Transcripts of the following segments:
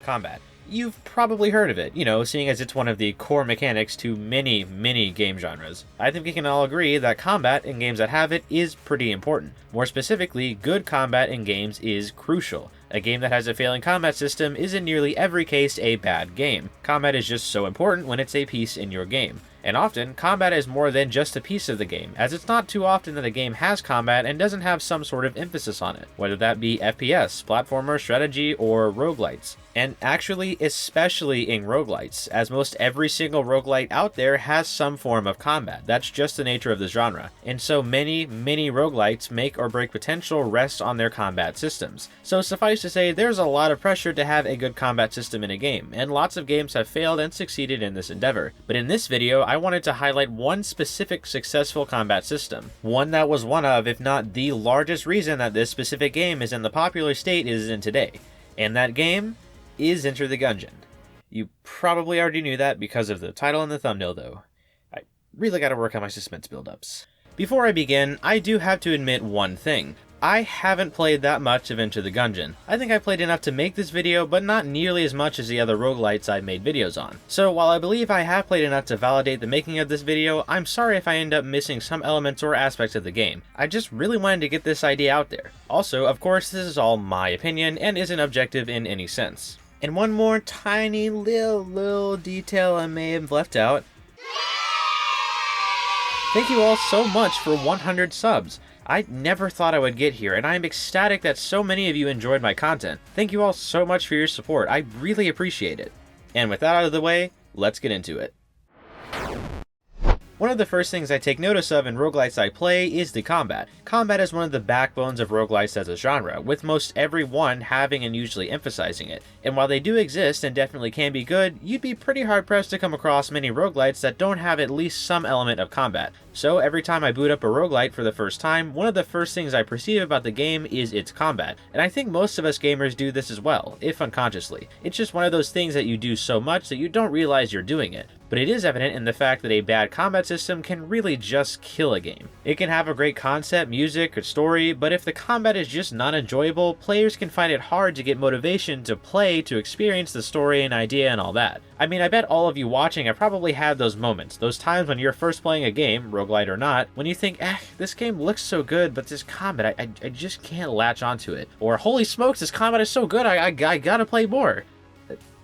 Combat. You've probably heard of it, seeing as it's one of the core mechanics to many, many game genres. I think we can all agree that combat in games that have it is pretty important. More specifically, good combat in games is crucial. A game that has a failing combat system is in nearly every case a bad game. Combat is just so important when it's a piece in your game. And often, combat is more than just a piece of the game, as it's not too often that a game has combat and doesn't have some sort of emphasis on it, whether that be FPS, platformer, strategy, or roguelites. And actually, especially in roguelites, as most every single roguelite out there has some form of combat. That's just the nature of the genre. And so many roguelites make or break potential rest on their combat systems. So suffice to say, there's a lot of pressure to have a good combat system in a game, and lots of games have failed and succeeded in this endeavor. But in this video, I wanted to highlight one specific successful combat system. One that was one of, if not the largest reason that this specific game is in the popular state it is in today. And that game is Enter the Gungeon. You probably already knew that because of the title and the thumbnail though. I really gotta work on my suspense buildups. Before I begin, I do have to admit one thing. I haven't played that much of Enter the Gungeon. I think I played enough to make this video, but not nearly as much as the other roguelites I've made videos on. So while I believe I have played enough to validate the making of this video, I'm sorry if I end up missing some elements or aspects of the game. I just really wanted to get this idea out there. Also, of course, this is all my opinion and isn't objective in any sense. And one more tiny little detail I may have left out. Thank you all so much for 100 subs. I never thought I would get here, and I am ecstatic that so many of you enjoyed my content. Thank you all so much for your support. I really appreciate it. And with that out of the way, let's get into it. One of the first things I take notice of in roguelites I play is the combat. Combat is one of the backbones of roguelites as a genre, with most every one having and usually emphasizing it. And while they do exist and definitely can be good, you'd be pretty hard pressed to come across many roguelites that don't have at least some element of combat. So every time I boot up a roguelite for the first time, one of the first things I perceive about the game is its combat. And I think most of us gamers do this as well, if unconsciously. It's just one of those things that you do so much that you don't realize you're doing it. But it is evident in the fact that a bad combat system can really just kill a game. It can have a great concept, music, or story, but if the combat is just not enjoyable, players can find it hard to get motivation to play, to experience the story and idea and all that. I mean, I bet all of you watching have probably had those moments, those times when you're first playing a game, roguelite or not, when you think, this game looks so good, but this combat, I just can't latch onto it. Or, holy smokes, this combat is so good, I gotta play more.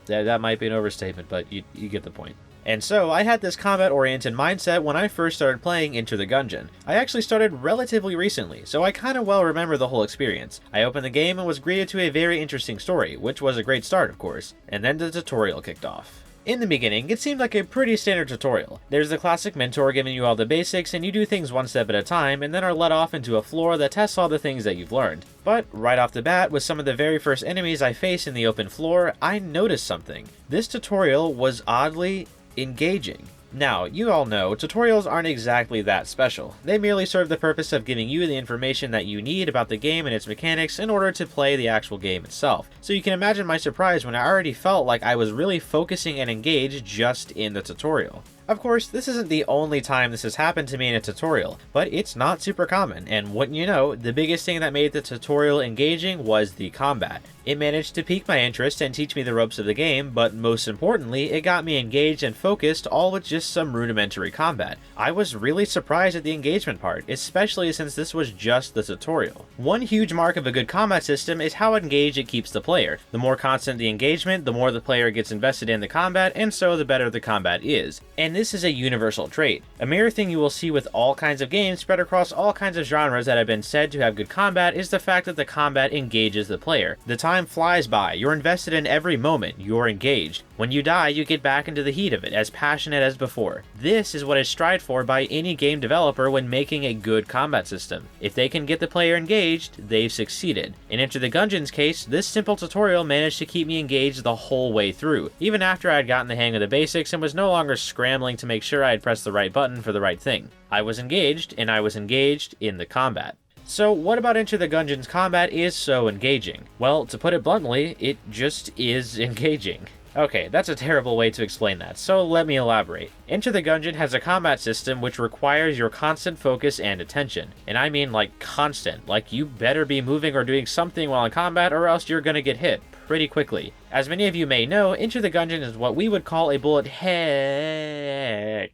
That might be an overstatement, but you get the point. And so, I had this combat-oriented mindset when I first started playing Enter the Gungeon. I actually started relatively recently, so I kinda well remember the whole experience. I opened the game and was greeted to a very interesting story, which was a great start, of course, and then the tutorial kicked off. In the beginning, it seemed like a pretty standard tutorial. There's the classic mentor giving you all the basics, and you do things one step at a time, and then are led off into a floor that tests all the things that you've learned. But right off the bat, with some of the very first enemies I faced in the open floor, I noticed something. This tutorial was oddly engaging. Now, you all know, tutorials aren't exactly that special. They merely serve the purpose of giving you the information that you need about the game and its mechanics in order to play the actual game itself. So you can imagine my surprise when I already felt like I was really focusing and engaged just in the tutorial. Of course, this isn't the only time this has happened to me in a tutorial, but it's not super common, and wouldn't you know, the biggest thing that made the tutorial engaging was the combat. It managed to pique my interest and teach me the ropes of the game, but most importantly, it got me engaged and focused, all with just some rudimentary combat. I was really surprised at the engagement part, especially since this was just the tutorial. One huge mark of a good combat system is how engaged it keeps the player. The more constant the engagement, the more the player gets invested in the combat, and so the better the combat is. And this is a universal trait. A mirror thing you will see with all kinds of games spread across all kinds of genres that have been said to have good combat is the fact that the combat engages the player. The time flies by, you're invested in every moment, you're engaged. When you die, you get back into the heat of it, as passionate as before. This is what is strived for by any game developer when making a good combat system. If they can get the player engaged, they've succeeded. In Enter the Gungeon's case, this simple tutorial managed to keep me engaged the whole way through, even after I had gotten the hang of the basics and was no longer scrambling to make sure I had pressed the right button for the right thing. I was engaged, and I was engaged in the combat. So what about Enter the Gungeon's combat is so engaging? Well, to put it bluntly, it just is engaging. Okay, that's a terrible way to explain that, so let me elaborate. Enter the Gungeon has a combat system which requires your constant focus and attention. And I mean like constant, like you better be moving or doing something while in combat or else you're gonna get hit. pretty quickly. As many of you may know, Enter the Gungeon is what we would call a bullet heck.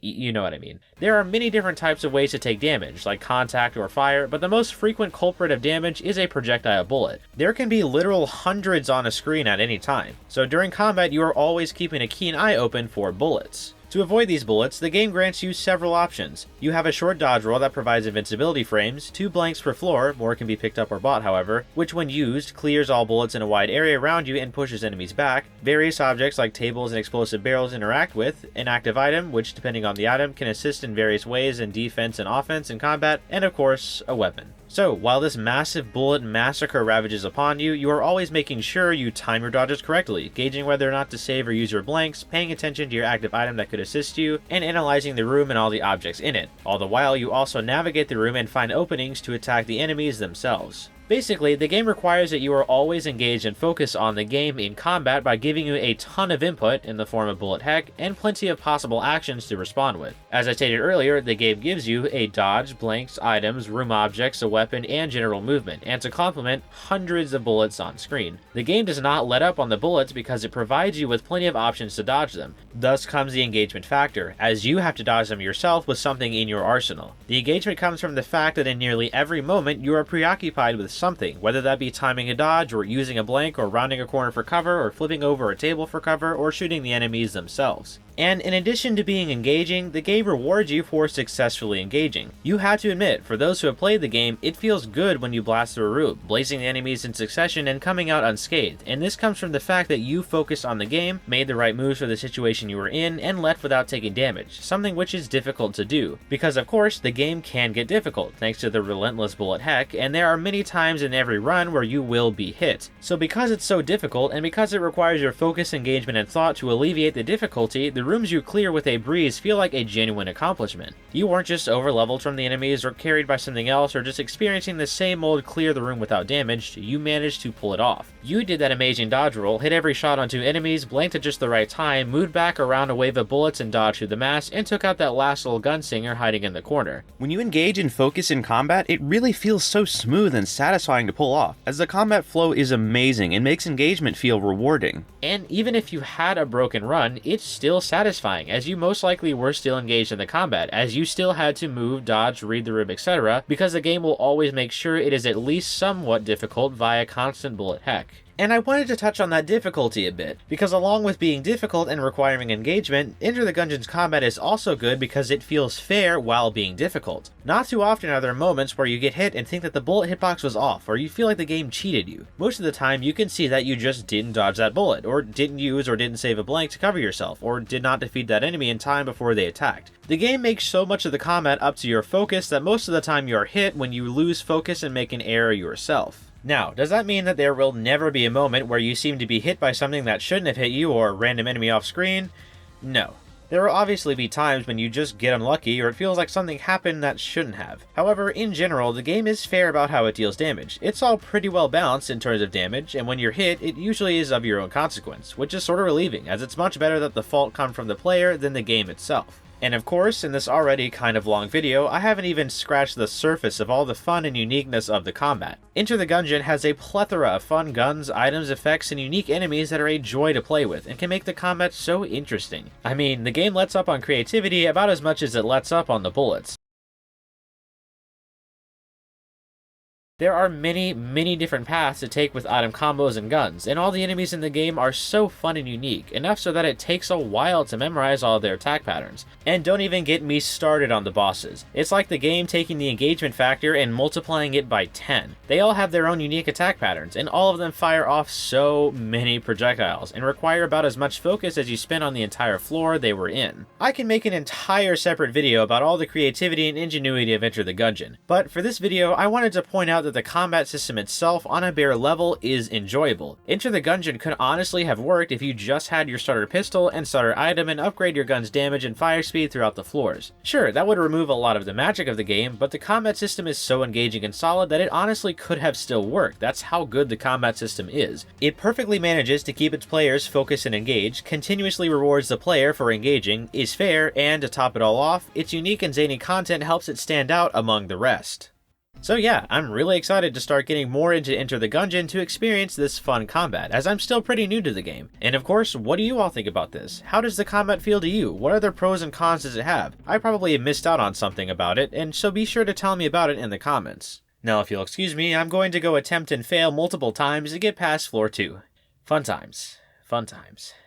You know what I mean. There are many different types of ways to take damage, like contact or fire, but the most frequent culprit of damage is a projectile bullet. There can be literal hundreds on a screen at any time, so during combat you are always keeping a keen eye open for bullets. To avoid these bullets, the game grants you several options. You have a short dodge roll that provides invincibility frames, 2 blanks per floor, more can be picked up or bought however, which when used, clears all bullets in a wide area around you and pushes enemies back. Various objects like tables and explosive barrels interact with, an active item, which depending on the item can assist in various ways in defense and offense in combat, and of course, a weapon. So, while this massive bullet massacre ravages upon you, you are always making sure you time your dodges correctly, gauging whether or not to save or use your blanks, paying attention to your active item that could assist you, and analyzing the room and all the objects in it. All the while, you also navigate the room and find openings to attack the enemies themselves. Basically, the game requires that you are always engaged and focused on the game in combat by giving you a ton of input in the form of bullet heck and plenty of possible actions to respond with. As I stated earlier, the game gives you a dodge, blanks, items, room objects, a weapon, and general movement, and to complement, hundreds of bullets on screen. The game does not let up on the bullets because it provides you with plenty of options to dodge them. Thus comes the engagement factor, as you have to dodge them yourself with something in your arsenal. The engagement comes from the fact that in nearly every moment you are preoccupied with something, whether that be timing a dodge, or using a blank, or rounding a corner for cover, or flipping over a table for cover, or shooting the enemies themselves. And in addition to being engaging, the game rewards you for successfully engaging. You have to admit, for those who have played the game, it feels good when you blast through a room, blazing the enemies in succession and coming out unscathed, and this comes from the fact that you focused on the game, made the right moves for the situation you were in, and left without taking damage, something which is difficult to do. Because of course, the game can get difficult, thanks to the relentless bullet heck, and there are many times in every run where you will be hit. So because it's so difficult, and because it requires your focus, engagement, and thought to alleviate the difficulty, the rooms you clear with a breeze feel like a genuine accomplishment. You weren't just over-leveled from the enemies or carried by something else or just experiencing the same old clear the room without damage, you managed to pull it off. You did that amazing dodge roll, hit every shot onto enemies, blanked at just the right time, moved back around a wave of bullets and dodged through the mass, and took out that last little gunslinger hiding in the corner. When you engage and focus in combat, it really feels so smooth and satisfying to pull off, as the combat flow is amazing and makes engagement feel rewarding. And even if you had a broken run, it's still satisfying, as you most likely were still engaged in the combat, as you still had to move, dodge, read the room, etc., because the game will always make sure it is at least somewhat difficult via constant bullet heck. And I wanted to touch on that difficulty a bit, because along with being difficult and requiring engagement, Enter the Gungeon's combat is also good because it feels fair while being difficult. Not too often are there moments where you get hit and think that the bullet hitbox was off, or you feel like the game cheated you. Most of the time you can see that you just didn't dodge that bullet, or didn't use or didn't save a blank to cover yourself, or did not defeat that enemy in time before they attacked. The game makes so much of the combat up to your focus that most of the time you are hit when you lose focus and make an error yourself. Now, does that mean that there will never be a moment where you seem to be hit by something that shouldn't have hit you or a random enemy off screen? No. There will obviously be times when you just get unlucky or it feels like something happened that shouldn't have. However, in general, the game is fair about how it deals damage. It's all pretty well balanced in terms of damage, and when you're hit, it usually is of your own consequence, which is sort of relieving, as it's much better that the fault come from the player than the game itself. And of course, in this already kind of long video, I haven't even scratched the surface of all the fun and uniqueness of the combat. Enter the Gungeon has a plethora of fun guns, items, effects, and unique enemies that are a joy to play with, and can make the combat so interesting. I mean, the game lets up on creativity about as much as it lets up on the bullets. There are many different paths to take with item combos and guns, and all the enemies in the game are so fun and unique, enough so that it takes a while to memorize all of their attack patterns. And don't even get me started on the bosses. It's like the game taking the engagement factor and multiplying it by 10. They all have their own unique attack patterns, and all of them fire off so many projectiles, and require about as much focus as you spend on the entire floor they were in. I can make an entire separate video about all the creativity and ingenuity of Enter the Gungeon, but for this video I wanted to point out that the combat system itself on a bare level is enjoyable. Enter the Gungeon could honestly have worked if you just had your starter pistol and starter item and upgrade your gun's damage and fire speed throughout the floors. Sure, that would remove a lot of the magic of the game, but the combat system is so engaging and solid that it honestly could have still worked. That's how good the combat system is. It perfectly manages to keep its players focused and engaged, continuously rewards the player for engaging, is fair, and to top it all off, its unique and zany content helps it stand out among the rest. So yeah, I'm really excited to start getting more into Enter the Gungeon to experience this fun combat, as I'm still pretty new to the game. And of course, what do you all think about this? How does the combat feel to you? What other pros and cons does it have? I probably missed out on something about it, and so be sure to tell me about it in the comments. Now if you'll excuse me, I'm going to go attempt and fail multiple times to get past floor 2. Fun times. Fun times.